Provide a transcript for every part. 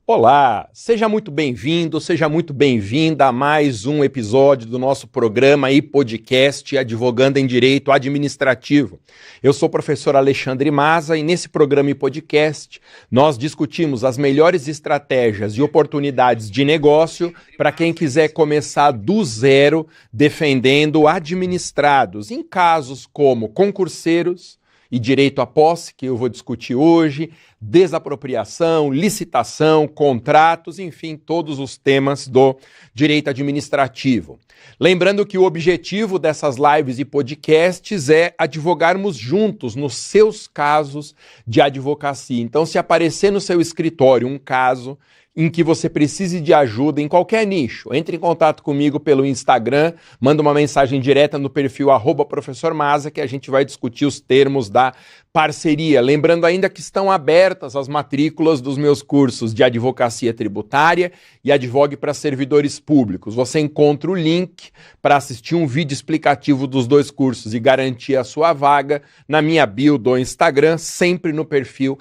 Olá, seja muito bem-vindo, seja muito bem-vinda a mais um episódio do nosso programa e podcast Advogando em Direito Administrativo. Eu sou o professor Alexandre Maza e nesse programa e podcast nós discutimos as melhores estratégias e oportunidades de negócio para quem quiser começar do zero defendendo administrados em casos como concurseiros e direito à posse, que eu vou discutir hoje, desapropriação, licitação, contratos, enfim, todos os temas do direito administrativo. Lembrando que o objetivo dessas lives e podcasts é advogarmos juntos nos seus casos de advocacia. Então, se aparecer no seu escritório um caso em que você precise de ajuda em qualquer nicho, entre em contato comigo pelo Instagram, manda uma mensagem direta no perfil @professormaza que a gente vai discutir os termos da parceria. Lembrando ainda que estão abertas as matrículas dos meus cursos de advocacia tributária e advogue para servidores públicos. Você encontra o link para assistir um vídeo explicativo dos dois cursos e garantir a sua vaga na minha bio do Instagram, sempre no perfil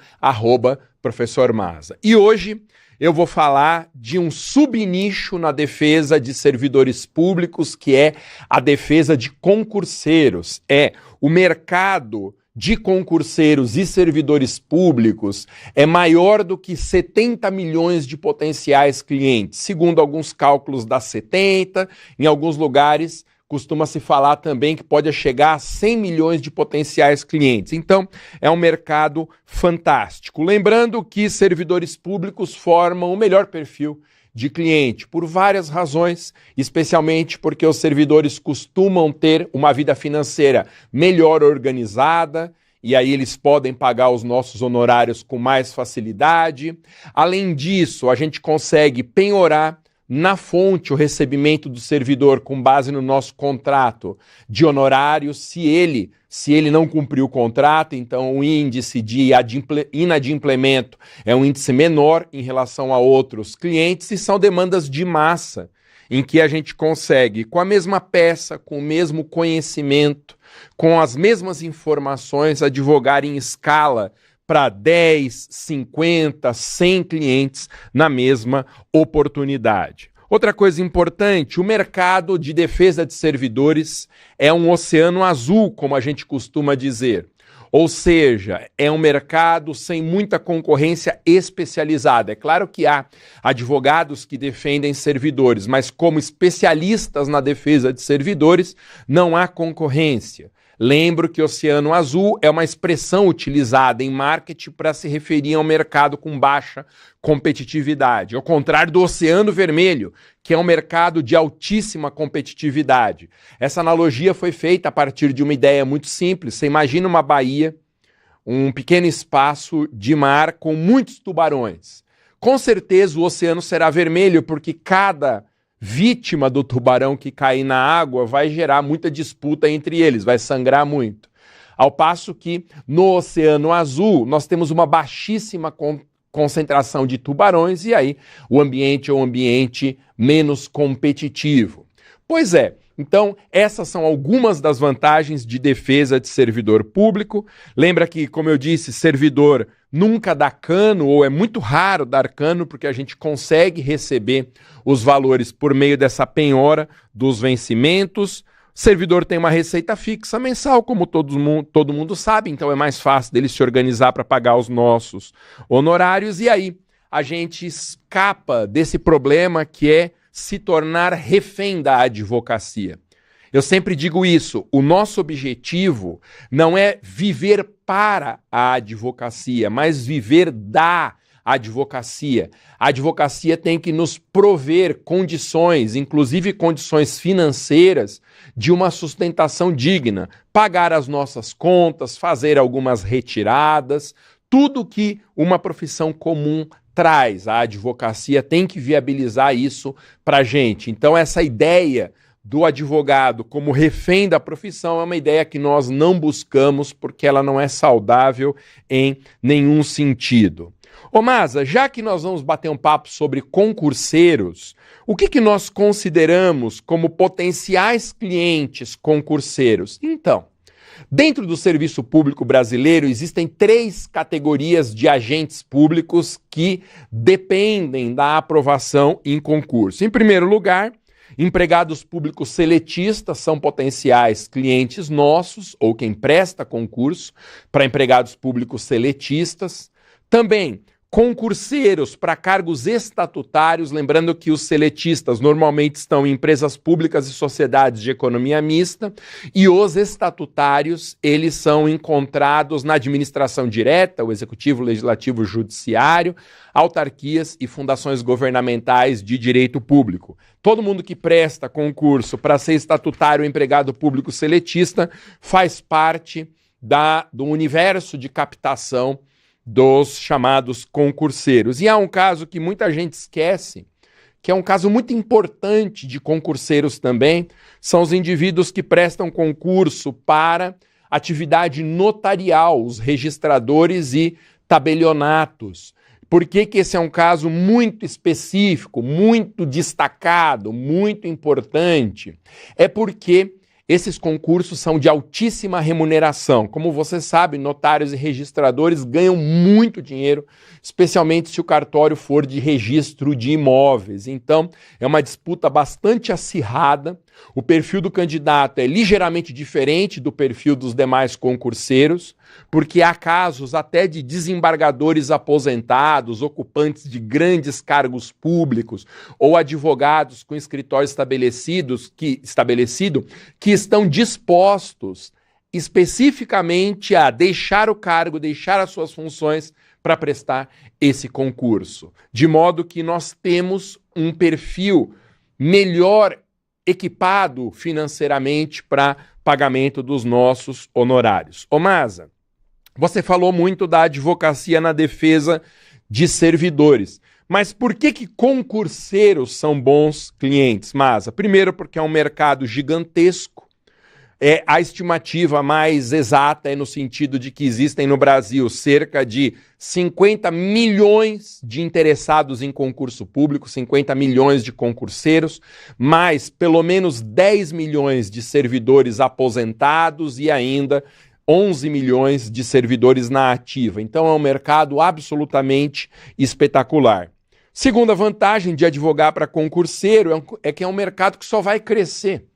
@professormaza. E hoje eu vou falar de um subnicho na defesa de servidores públicos, que é a defesa de concurseiros. O mercado de concurseiros e servidores públicos é maior do que 70 milhões de potenciais clientes, segundo alguns cálculos da 70, em alguns lugares costuma-se falar também que pode chegar a 100 milhões de potenciais clientes. Então, é um mercado fantástico. Lembrando que servidores públicos formam o melhor perfil de cliente, por várias razões, especialmente porque os servidores costumam ter uma vida financeira melhor organizada, e aí eles podem pagar os nossos honorários com mais facilidade. Além disso, a gente consegue penhorar na fonte o recebimento do servidor com base no nosso contrato de honorários. Se ele não cumpriu o contrato, então o índice de inadimplemento é um índice menor em relação a outros clientes, e são demandas de massa em que a gente consegue, com a mesma peça, com o mesmo conhecimento, com as mesmas informações, advogar em escala para 10, 50, 100 clientes na mesma oportunidade. Outra coisa importante, o mercado de defesa de servidores é um oceano azul, como a gente costuma dizer. Ou seja, é um mercado sem muita concorrência especializada. É claro que há advogados que defendem servidores, mas como especialistas na defesa de servidores, não há concorrência. Lembro que Oceano Azul é uma expressão utilizada em marketing para se referir a um mercado com baixa competitividade, ao contrário do Oceano Vermelho, que é um mercado de altíssima competitividade. Essa analogia foi feita a partir de uma ideia muito simples. Você imagina uma baía, um pequeno espaço de mar com muitos tubarões. Com certeza o oceano será vermelho, porque cada vítima do tubarão que cair na água vai gerar muita disputa entre eles, vai sangrar muito. Ao passo que no Oceano Azul nós temos uma baixíssima concentração de tubarões e aí o ambiente é um ambiente menos competitivo. Pois é, então essas são algumas das vantagens de defesa de servidor público. Lembra que, como eu disse, servidor nunca dá cano, ou é muito raro dar cano, porque a gente consegue receber os valores por meio dessa penhora dos vencimentos. O servidor tem uma receita fixa mensal, como todo mundo sabe, então é mais fácil dele se organizar para pagar os nossos honorários, e aí a gente escapa desse problema que é se tornar refém da advocacia. Eu sempre digo isso, o nosso objetivo não é viver para a advocacia, mas viver da advocacia. A advocacia tem que nos prover condições, inclusive condições financeiras, de uma sustentação digna, pagar as nossas contas, fazer algumas retiradas, tudo que uma profissão comum traz. A advocacia tem que viabilizar isso para a gente. Então essa ideia do advogado como refém da profissão é uma ideia que nós não buscamos, porque ela não é saudável em nenhum sentido. Ô Maza, já que nós vamos bater um papo sobre concurseiros, o que nós consideramos como potenciais clientes concurseiros? Então, Dentro do serviço público brasileiro, existem 3 categorias de agentes públicos que dependem da aprovação em concurso. Em primeiro lugar, empregados públicos seletistas são potenciais clientes nossos, ou quem presta concurso para empregados públicos seletistas. Também concurseiros para cargos estatutários, lembrando que os seletistas normalmente estão em empresas públicas e sociedades de economia mista, e os estatutários, eles são encontrados na administração direta, o executivo, legislativo, judiciário, autarquias e fundações governamentais de direito público. Todo mundo que presta concurso para ser estatutário ou empregado público seletista faz parte do universo de captação dos chamados concurseiros. E há um caso que muita gente esquece, que é um caso muito importante de concurseiros também, são os indivíduos que prestam concurso para atividade notarial, os registradores e tabelionatos. Por que que esse é um caso muito específico, muito destacado, muito importante? É porque esses concursos são de altíssima remuneração. Como você sabe, notários e registradores ganham muito dinheiro, especialmente se o cartório for de registro de imóveis. Então, é uma disputa bastante acirrada. O perfil do candidato é ligeiramente diferente do perfil dos demais concurseiros, porque há casos até de desembargadores aposentados, ocupantes de grandes cargos públicos ou advogados com escritório estabelecido que estão dispostos especificamente a deixar o cargo, deixar as suas funções para prestar esse concurso. De modo que nós temos um perfil melhor equipado financeiramente para pagamento dos nossos honorários. Ô Maza, você falou muito da advocacia na defesa de servidores, mas por que concurseiros são bons clientes, Maza? Primeiro, porque é um mercado gigantesco. A estimativa mais exata é no sentido de que existem no Brasil cerca de 50 milhões de interessados em concurso público, 50 milhões de concurseiros, mais pelo menos 10 milhões de servidores aposentados e ainda 11 milhões de servidores na ativa. Então é um mercado absolutamente espetacular. Segunda vantagem de advogar para concurseiro é que é um mercado que só vai crescer.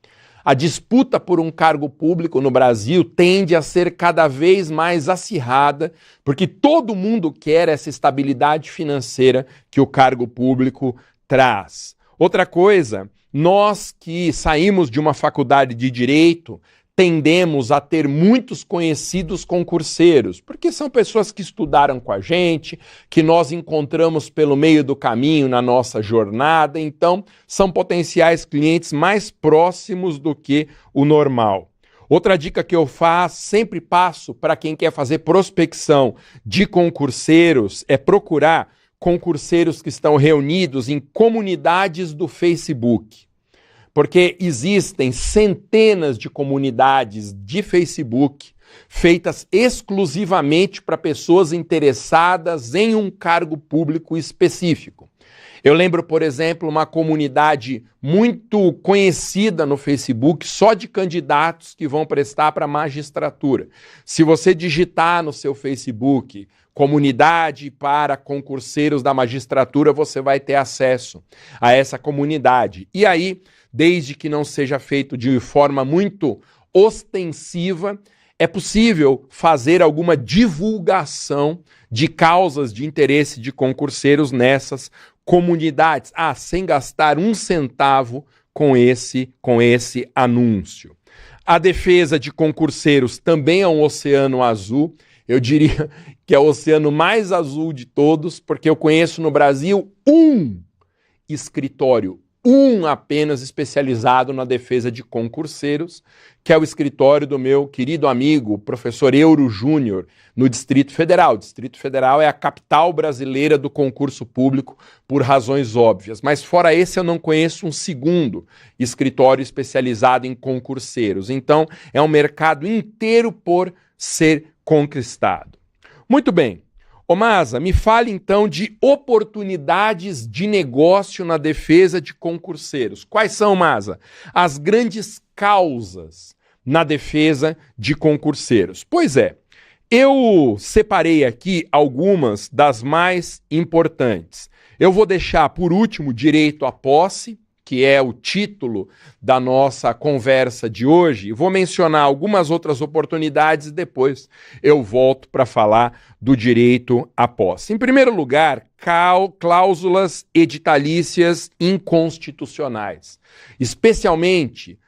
A disputa por um cargo público no Brasil tende a ser cada vez mais acirrada, porque todo mundo quer essa estabilidade financeira que o cargo público traz. Outra coisa, nós que saímos de uma faculdade de direito, tendemos a ter muitos conhecidos concurseiros, porque são pessoas que estudaram com a gente, que nós encontramos pelo meio do caminho na nossa jornada, então são potenciais clientes mais próximos do que o normal. Outra dica que eu sempre passo para quem quer fazer prospecção de concurseiros é procurar concurseiros que estão reunidos em comunidades do Facebook. Porque existem centenas de comunidades de Facebook feitas exclusivamente para pessoas interessadas em um cargo público específico. Eu lembro, por exemplo, uma comunidade muito conhecida no Facebook só de candidatos que vão prestar para a magistratura. Se você digitar no seu Facebook comunidade para concurseiros da magistratura, você vai ter acesso a essa comunidade. E aí, desde que não seja feito de forma muito ostensiva, é possível fazer alguma divulgação de causas de interesse de concurseiros nessas comunidades, sem gastar um centavo com esse anúncio. A defesa de concurseiros também é um oceano azul, eu diria que é o oceano mais azul de todos, porque eu conheço no Brasil um escritório, apenas especializado na defesa de concurseiros, que é o escritório do meu querido amigo, professor Euro Júnior, no Distrito Federal. O Distrito Federal é a capital brasileira do concurso público, por razões óbvias. Mas fora esse, eu não conheço um segundo escritório especializado em concurseiros. Então, é um mercado inteiro por ser conquistado. Muito bem. Ô Maza, me fale então de oportunidades de negócio na defesa de concurseiros. Quais são, Maza, as grandes causas na defesa de concurseiros? Pois é, eu separei aqui algumas das mais importantes. Eu vou deixar por último direito à posse, que é o título da nossa conversa de hoje. Vou mencionar algumas outras oportunidades e depois eu volto para falar do direito à posse. Em primeiro lugar, cláusulas editalícias inconstitucionais, especialmente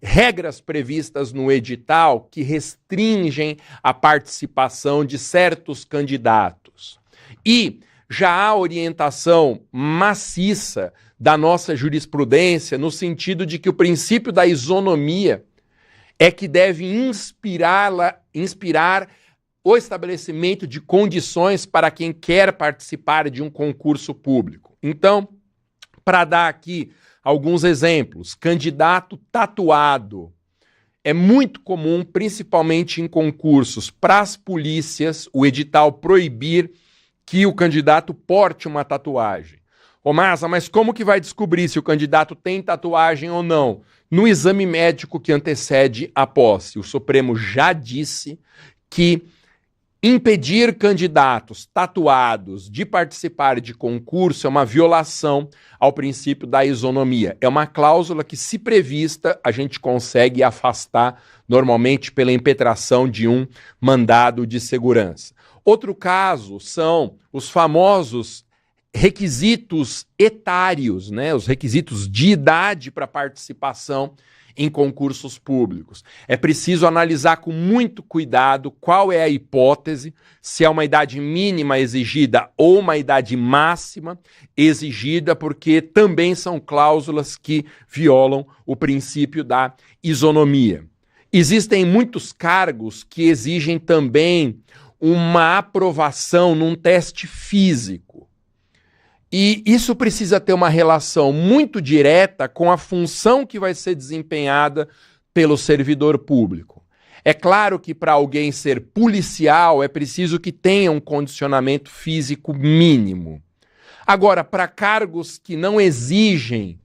regras previstas no edital que restringem a participação de certos candidatos. E já há orientação maciça da nossa jurisprudência no sentido de que o princípio da isonomia é que deve inspirar o estabelecimento de condições para quem quer participar de um concurso público. Então, para dar aqui alguns exemplos, candidato tatuado. É muito comum, principalmente em concursos, para as polícias, o edital proibir que o candidato porte uma tatuagem. Ô Massa, mas como que vai descobrir se o candidato tem tatuagem ou não? No exame médico que antecede a posse. O Supremo já disse que impedir candidatos tatuados de participar de concurso é uma violação ao princípio da isonomia. É uma cláusula que, se prevista, a gente consegue afastar normalmente pela impetração de um mandado de segurança. Outro caso são os famosos requisitos etários, né? Os requisitos de idade para participação em concursos públicos. É preciso analisar com muito cuidado qual é a hipótese, se é uma idade mínima exigida ou uma idade máxima exigida, porque também são cláusulas que violam o princípio da isonomia. Existem muitos cargos que exigem também uma aprovação num teste físico. E isso precisa ter uma relação muito direta com a função que vai ser desempenhada pelo servidor público. É claro que para alguém ser policial é preciso que tenha um condicionamento físico mínimo. Agora, para cargos que não exigem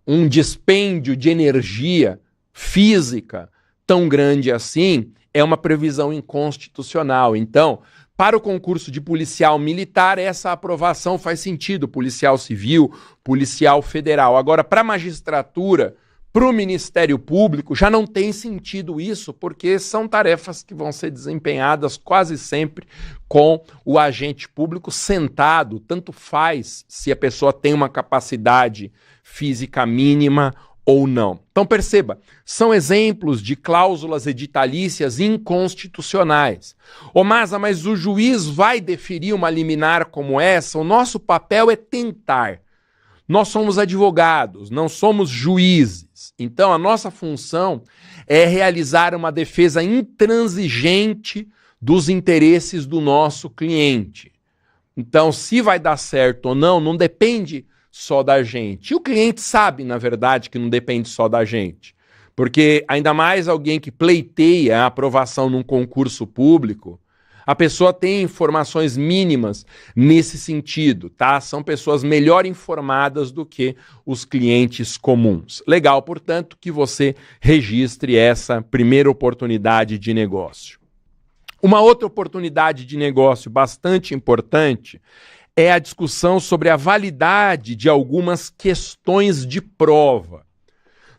um dispêndio de energia física tão grande assim, é uma previsão inconstitucional. Então, para o concurso de policial militar, essa aprovação faz sentido, policial civil, policial federal. Agora, para a magistratura, para o Ministério Público, já não tem sentido isso, porque são tarefas que vão ser desempenhadas quase sempre com o agente público sentado, tanto faz se a pessoa tem uma capacidade física mínima ou não. Então perceba, são exemplos de cláusulas editalícias inconstitucionais. Ô Masa, mas o juiz vai deferir uma liminar como essa? O nosso papel é tentar. Nós somos advogados, não somos juízes. Então a nossa função é realizar uma defesa intransigente dos interesses do nosso cliente. Então, se vai dar certo ou não depende só da gente. E o cliente sabe, na verdade, que não depende só da gente. Porque ainda mais alguém que pleiteia a aprovação num concurso público, a pessoa tem informações mínimas nesse sentido, tá? São pessoas melhor informadas do que os clientes comuns. Legal, portanto, que você registre essa primeira oportunidade de negócio. Uma outra oportunidade de negócio bastante importante é a discussão sobre a validade de algumas questões de prova.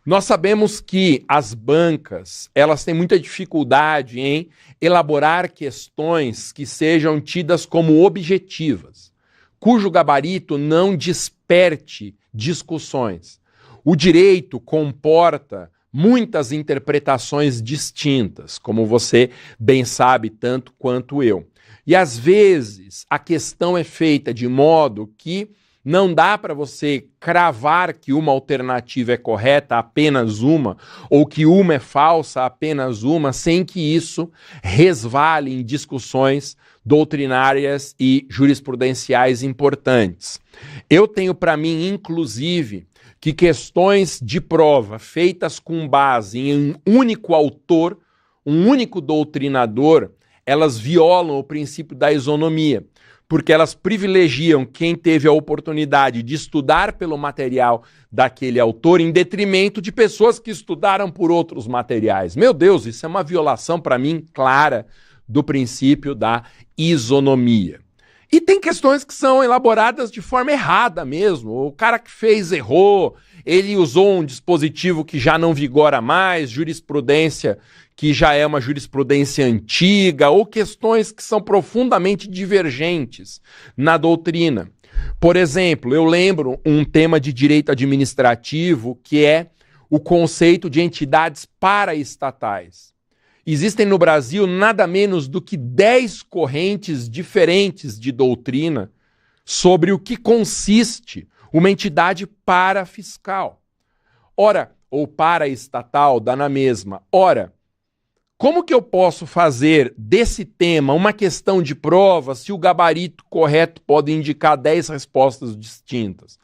Nós sabemos que as bancas, elas têm muita dificuldade em elaborar questões que sejam tidas como objetivas, cujo gabarito não desperte discussões. O direito comporta muitas interpretações distintas, como você bem sabe tanto quanto eu. E às vezes a questão é feita de modo que não dá para você cravar que uma alternativa é correta, apenas uma, ou que uma é falsa, apenas uma, sem que isso resvale em discussões doutrinárias e jurisprudenciais importantes. Eu tenho para mim, inclusive, que questões de prova feitas com base em um único autor, um único doutrinador, elas violam o princípio da isonomia, porque elas privilegiam quem teve a oportunidade de estudar pelo material daquele autor em detrimento de pessoas que estudaram por outros materiais. Meu Deus, isso é uma violação, para mim, clara do princípio da isonomia. E tem questões que são elaboradas de forma errada mesmo. O cara que fez errou, ele usou um dispositivo que já não vigora mais, jurisprudência que já é uma jurisprudência antiga, ou questões que são profundamente divergentes na doutrina. Por exemplo, eu lembro um tema de direito administrativo que é o conceito de entidades paraestatais. Existem no Brasil nada menos do que 10 correntes diferentes de doutrina sobre o que consiste uma entidade parafiscal. Ora, ou paraestatal, dá na mesma. Ora, como que eu posso fazer desse tema uma questão de prova se o gabarito correto pode indicar 10 respostas distintas?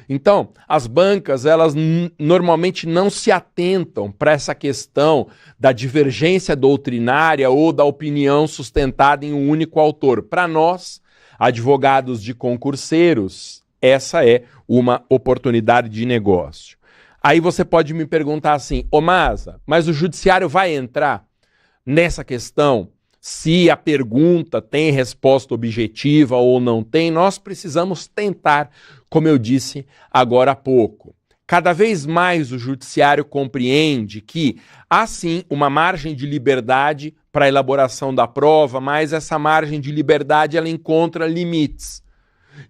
Então, as bancas, elas normalmente não se atentam para essa questão da divergência doutrinária ou da opinião sustentada em um único autor. Para nós, advogados de concurseiros, essa é uma oportunidade de negócio. Aí você pode me perguntar assim, ô Maza, mas o judiciário vai entrar nessa questão, se a pergunta tem resposta objetiva ou não tem? Nós precisamos tentar, como eu disse agora há pouco. Cada vez mais o judiciário compreende que há sim uma margem de liberdade para a elaboração da prova, mas essa margem de liberdade ela encontra limites,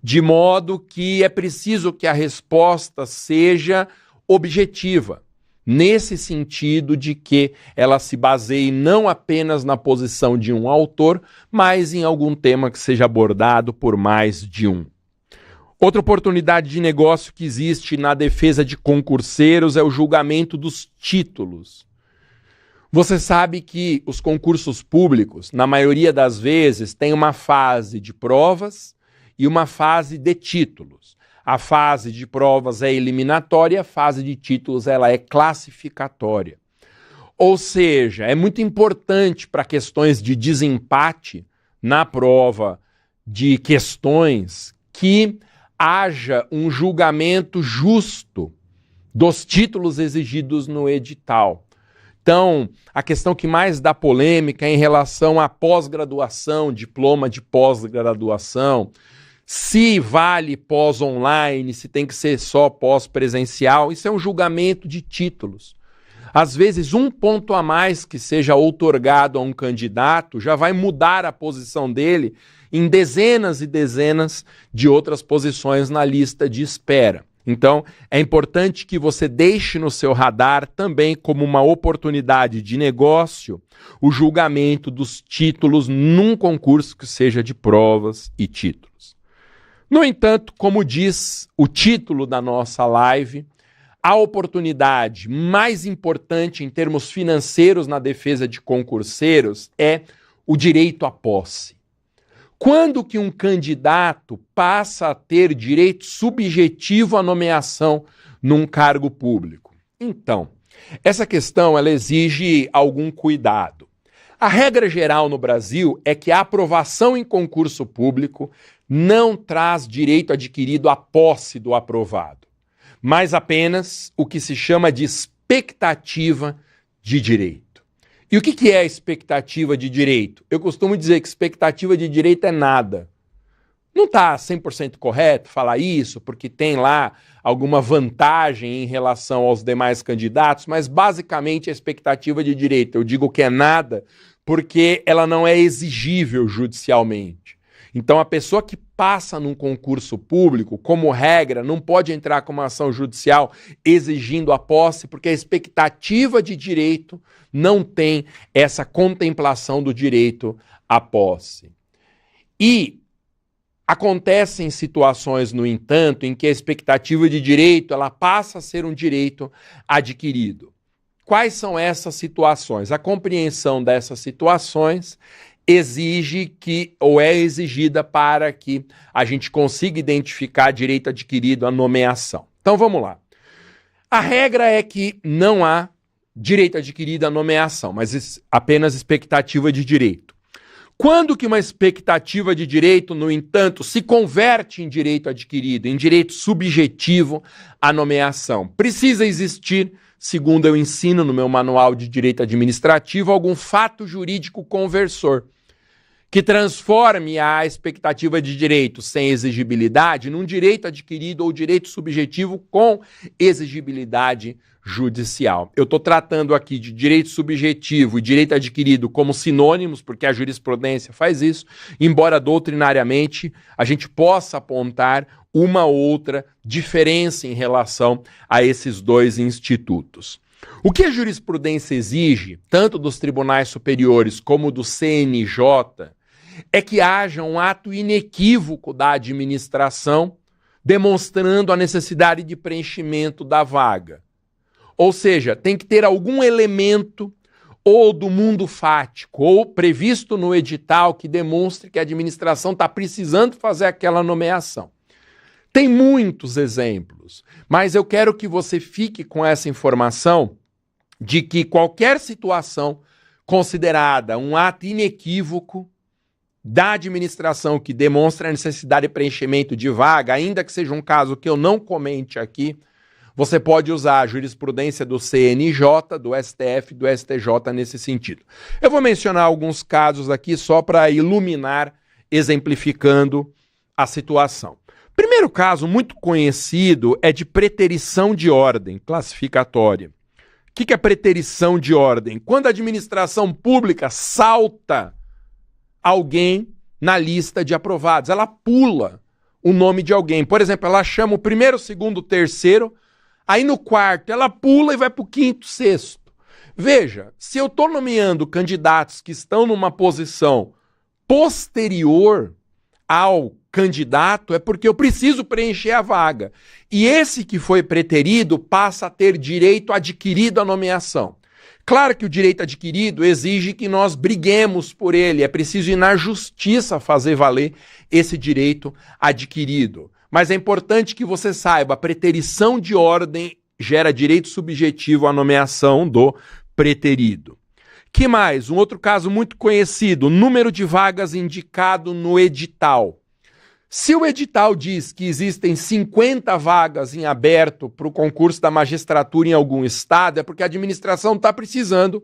de modo que é preciso que a resposta seja objetiva. Nesse sentido de que ela se baseie não apenas na posição de um autor, mas em algum tema que seja abordado por mais de um. Outra oportunidade de negócio que existe na defesa de concurseiros é o julgamento dos títulos. Você sabe que os concursos públicos, na maioria das vezes, têm uma fase de provas e uma fase de títulos. A fase de provas é eliminatória, a fase de títulos ela é classificatória. Ou seja, é muito importante para questões de desempate na prova de questões que haja um julgamento justo dos títulos exigidos no edital. Então, a questão que mais dá polêmica é em relação à pós-graduação, diploma de pós-graduação, se vale pós-online, se tem que ser só pós-presencial, isso é um julgamento de títulos. Às vezes, um ponto a mais que seja outorgado a um candidato já vai mudar a posição dele em dezenas e dezenas de outras posições na lista de espera. Então, é importante que você deixe no seu radar também como uma oportunidade de negócio o julgamento dos títulos num concurso que seja de provas e títulos. No entanto, como diz o título da nossa live, a oportunidade mais importante em termos financeiros na defesa de concurseiros é o direito à posse. Quando que um candidato passa a ter direito subjetivo à nomeação num cargo público? Então, essa questão ela exige algum cuidado. A regra geral no Brasil é que a aprovação em concurso público não traz direito adquirido à posse do aprovado, mas apenas o que se chama de expectativa de direito. E o que é a expectativa de direito? Eu costumo dizer que expectativa de direito é nada. Não está 100% correto falar isso, porque tem lá alguma vantagem em relação aos demais candidatos, mas basicamente a expectativa de direito, eu digo que é nada, porque ela não é exigível judicialmente. Então a pessoa que passa num concurso público, como regra, não pode entrar com uma ação judicial exigindo a posse, porque a expectativa de direito não tem essa contemplação do direito à posse. E acontecem situações, no entanto, em que a expectativa de direito ela passa a ser um direito adquirido. Quais são essas situações? A compreensão dessas situações exige que, ou é exigida para que a gente consiga identificar direito adquirido à nomeação. Então vamos lá. A regra é que não há direito adquirido à nomeação, mas apenas expectativa de direito. Quando que uma expectativa de direito, no entanto, se converte em direito adquirido, em direito subjetivo à nomeação? Precisa existir, segundo eu ensino no meu manual de direito administrativo, algum fato jurídico conversor que transforme a expectativa de direito sem exigibilidade num direito adquirido ou direito subjetivo com exigibilidade judicial. Eu estou tratando aqui de direito subjetivo e direito adquirido como sinônimos, porque a jurisprudência faz isso, embora doutrinariamente a gente possa apontar uma ou outra diferença em relação a esses dois institutos. O que a jurisprudência exige, tanto dos tribunais superiores como do CNJ, é que haja um ato inequívoco da administração demonstrando a necessidade de preenchimento da vaga. Ou seja, tem que ter algum elemento ou do mundo fático ou previsto no edital que demonstre que a administração está precisando fazer aquela nomeação. Tem muitos exemplos, mas eu quero que você fique com essa informação de que qualquer situação considerada um ato inequívoco da administração que demonstra a necessidade de preenchimento de vaga, ainda que seja um caso que eu não comente aqui, você pode usar a jurisprudência do CNJ, do STF e do STJ nesse sentido. Eu vou mencionar alguns casos aqui só para iluminar, exemplificando a situação. Primeiro caso muito conhecido é de preterição de ordem classificatória. O que é preterição de ordem? Quando a administração pública salta alguém na lista de aprovados, ela pula o nome de alguém. Por exemplo, ela chama o primeiro, o segundo, o terceiro, aí no quarto ela pula e vai para o quinto, sexto. Veja, se eu estou nomeando candidatos que estão numa posição posterior ao candidato, é porque eu preciso preencher a vaga. E esse que foi preterido passa a ter direito adquirido à nomeação. Claro que o direito adquirido exige que nós briguemos por ele, é preciso ir na justiça fazer valer esse direito adquirido. Mas é importante que você saiba, a preterição de ordem gera direito subjetivo à nomeação do preterido. Que mais? Um outro caso muito conhecido, número de vagas indicado no edital. Se o edital diz que existem 50 vagas em aberto para o concurso da magistratura em algum estado, é porque a administração está precisando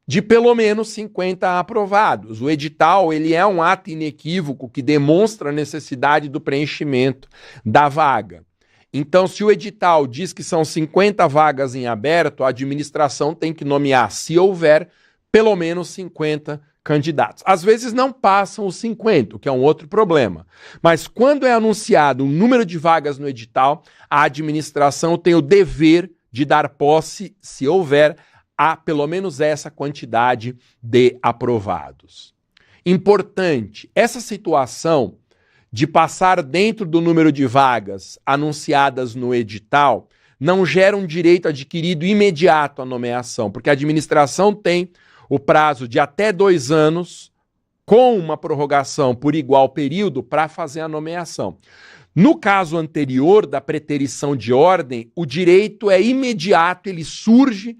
de pelo menos 50 aprovados. O edital ele é um ato inequívoco que demonstra a necessidade do preenchimento da vaga. Então, se o edital diz que são 50 vagas em aberto, a administração tem que nomear, se houver, pelo menos 50 candidatos. Às vezes não passam os 50, o que é um outro problema. Mas quando é anunciado um número de vagas no edital, a administração tem o dever de dar posse, se houver, a pelo menos essa quantidade de aprovados. Importante, essa situação de passar dentro do número de vagas anunciadas no edital não gera um direito adquirido imediato à nomeação, porque a administração tem o prazo de até 2 anos, com uma prorrogação por igual período, para fazer a nomeação. No caso anterior da preterição de ordem, o direito é imediato, ele surge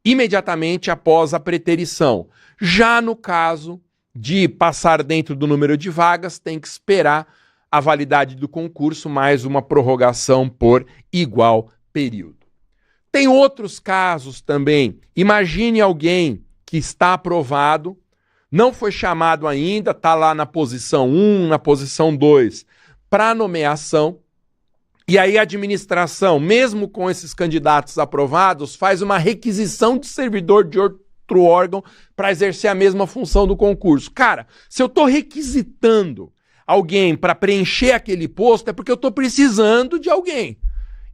imediatamente após a preterição. Já no caso de passar dentro do número de vagas, tem que esperar a validade do concurso mais uma prorrogação por igual período. Tem outros casos também. Imagine alguém que está aprovado, não foi chamado ainda, está lá na posição 1, na posição 2, para nomeação, e aí a administração, mesmo com esses candidatos aprovados, faz uma requisição de servidor de outro órgão para exercer a mesma função do concurso. Cara, se eu estou requisitando alguém para preencher aquele posto, é porque eu estou precisando de alguém.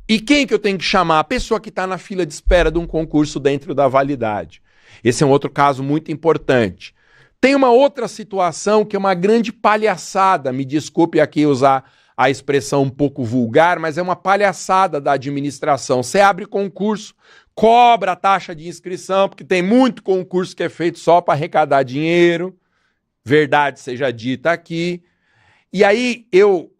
E quem que eu tenho que chamar? A pessoa que está na fila de espera de um concurso dentro da validade. Esse é um outro caso muito importante. Tem uma outra situação que é uma grande palhaçada, me desculpe aqui usar a expressão um pouco vulgar, mas é uma palhaçada da administração. Você abre concurso, cobra a taxa de inscrição, porque tem muito concurso que é feito só para arrecadar dinheiro, verdade seja dita aqui, e aí eu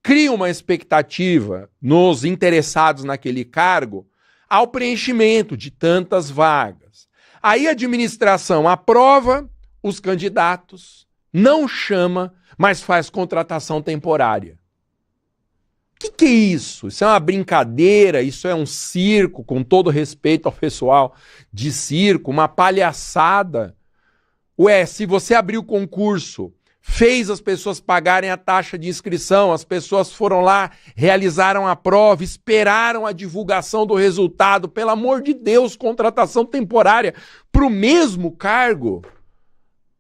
crio uma expectativa nos interessados naquele cargo ao preenchimento de tantas vagas. Aí a administração aprova os candidatos, não chama, mas faz contratação temporária. O que é isso? Isso é uma brincadeira, isso é um circo, com todo respeito ao pessoal de circo, uma palhaçada. Ué, se você abrir o concurso, fez as pessoas pagarem a taxa de inscrição, as pessoas foram lá, realizaram a prova, esperaram a divulgação do resultado, pelo amor de Deus, contratação temporária para o mesmo cargo.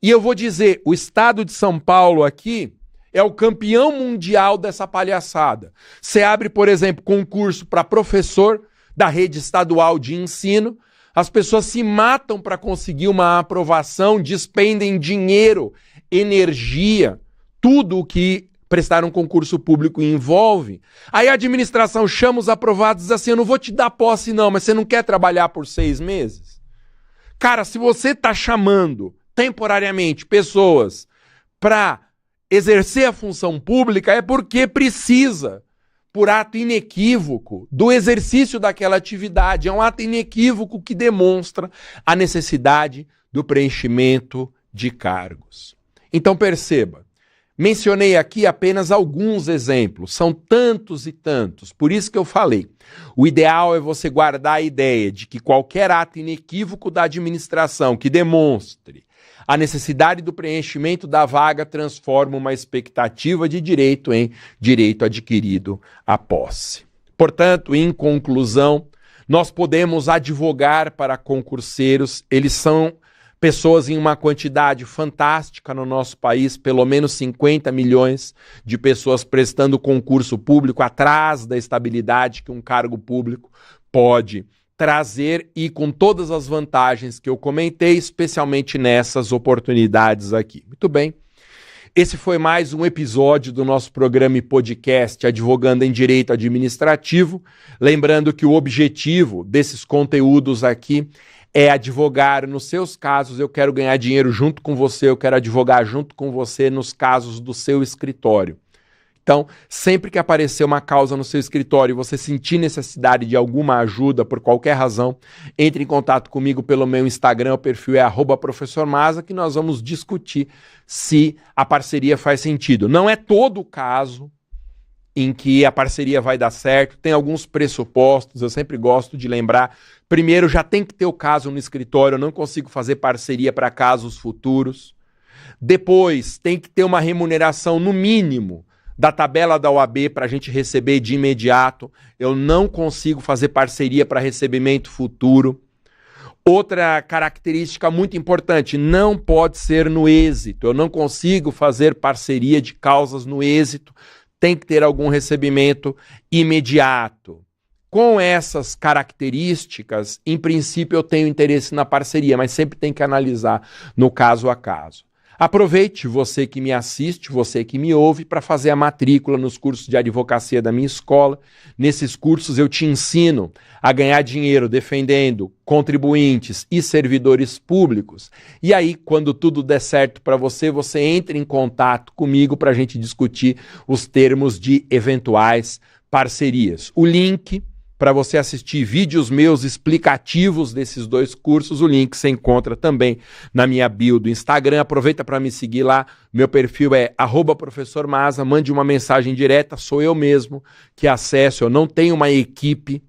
E eu vou dizer, o estado de São Paulo aqui é o campeão mundial dessa palhaçada. Você abre, por exemplo, concurso para professor da rede estadual de ensino, as pessoas se matam para conseguir uma aprovação, despendem dinheiro, energia, tudo o que prestar um concurso público envolve. Aí a administração chama os aprovados e diz assim, eu não vou te dar posse não, mas você não quer trabalhar por 6 meses? Cara, se você está chamando temporariamente pessoas para exercer a função pública, é porque precisa, por ato inequívoco, do exercício daquela atividade. É um ato inequívoco que demonstra a necessidade do preenchimento de cargos. Então perceba, mencionei aqui apenas alguns exemplos, são tantos e tantos, por isso que eu falei. O ideal é você guardar a ideia de que qualquer ato inequívoco da administração que demonstre a necessidade do preenchimento da vaga transforma uma expectativa de direito em direito adquirido à posse. Portanto, em conclusão, nós podemos advogar para concurseiros, eles são pessoas em uma quantidade fantástica no nosso país, pelo menos 50 milhões de pessoas prestando concurso público atrás da estabilidade que um cargo público pode trazer e com todas as vantagens que eu comentei, especialmente nessas oportunidades aqui. Muito bem. Esse foi mais um episódio do nosso programa e podcast Advogando em Direito Administrativo. Lembrando que o objetivo desses conteúdos aqui é advogar nos seus casos. Eu quero ganhar dinheiro junto com você, eu quero advogar junto com você nos casos do seu escritório. Então, sempre que aparecer uma causa no seu escritório e você sentir necessidade de alguma ajuda por qualquer razão, entre em contato comigo pelo meu Instagram, o perfil é @professormaza, que nós vamos discutir se a parceria faz sentido. Não é todo o caso em que a parceria vai dar certo, tem alguns pressupostos, eu sempre gosto de lembrar. Primeiro, já tem que ter o caso no escritório, eu não consigo fazer parceria para casos futuros. Depois, tem que ter uma remuneração no mínimo da tabela da OAB para a gente receber de imediato. Eu não consigo fazer parceria para recebimento futuro. Outra característica muito importante, não pode ser no êxito. Eu não consigo fazer parceria de causas no êxito. Tem que ter algum recebimento imediato. Com essas características, em princípio eu tenho interesse na parceria, mas sempre tem que analisar no caso a caso. Aproveite, você que me assiste, você que me ouve, para fazer a matrícula nos cursos de advocacia da minha escola. Nesses cursos eu te ensino a ganhar dinheiro defendendo contribuintes e servidores públicos. E aí, quando tudo der certo para você, você entra em contato comigo para a gente discutir os termos de eventuais parcerias. O link para você assistir vídeos meus explicativos desses 2 cursos, o link você encontra também na minha bio do Instagram. Aproveita para me seguir lá, meu perfil é @professormaza, mande uma mensagem direta, sou eu mesmo que acesso, eu não tenho uma equipe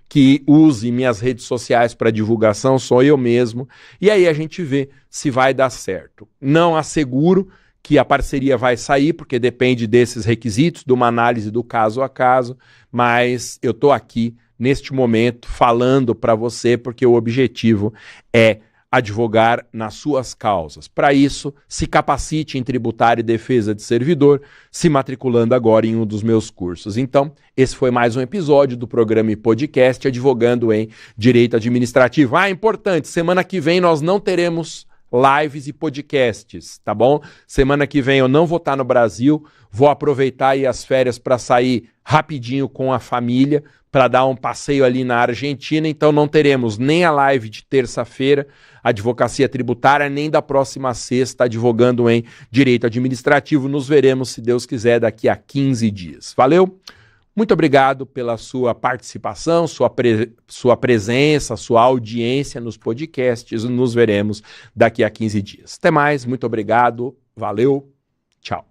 que use minhas redes sociais para divulgação, sou eu mesmo, e aí a gente vê se vai dar certo. Não asseguro que a parceria vai sair, porque depende desses requisitos, de uma análise do caso a caso, mas eu estou aqui, neste momento, falando para você, porque o objetivo é advogar nas suas causas. Para isso, se capacite em tributário e defesa de servidor, se matriculando agora em um dos meus cursos. Então, esse foi mais um episódio do programa e podcast Advogando em Direito Administrativo. Importante, semana que vem nós não teremos lives e podcasts, tá bom? Semana que vem eu não vou estar no Brasil, vou aproveitar aí as férias para sair rapidinho com a família, para dar um passeio ali na Argentina, então não teremos nem a live de terça-feira, advocacia tributária, nem da próxima sexta, advogando em direito administrativo. Nos veremos, se Deus quiser, daqui a 15 dias. Valeu? Muito obrigado pela sua participação, sua presença, sua audiência nos podcasts. Nos veremos daqui a 15 dias. Até mais, muito obrigado. Valeu, tchau.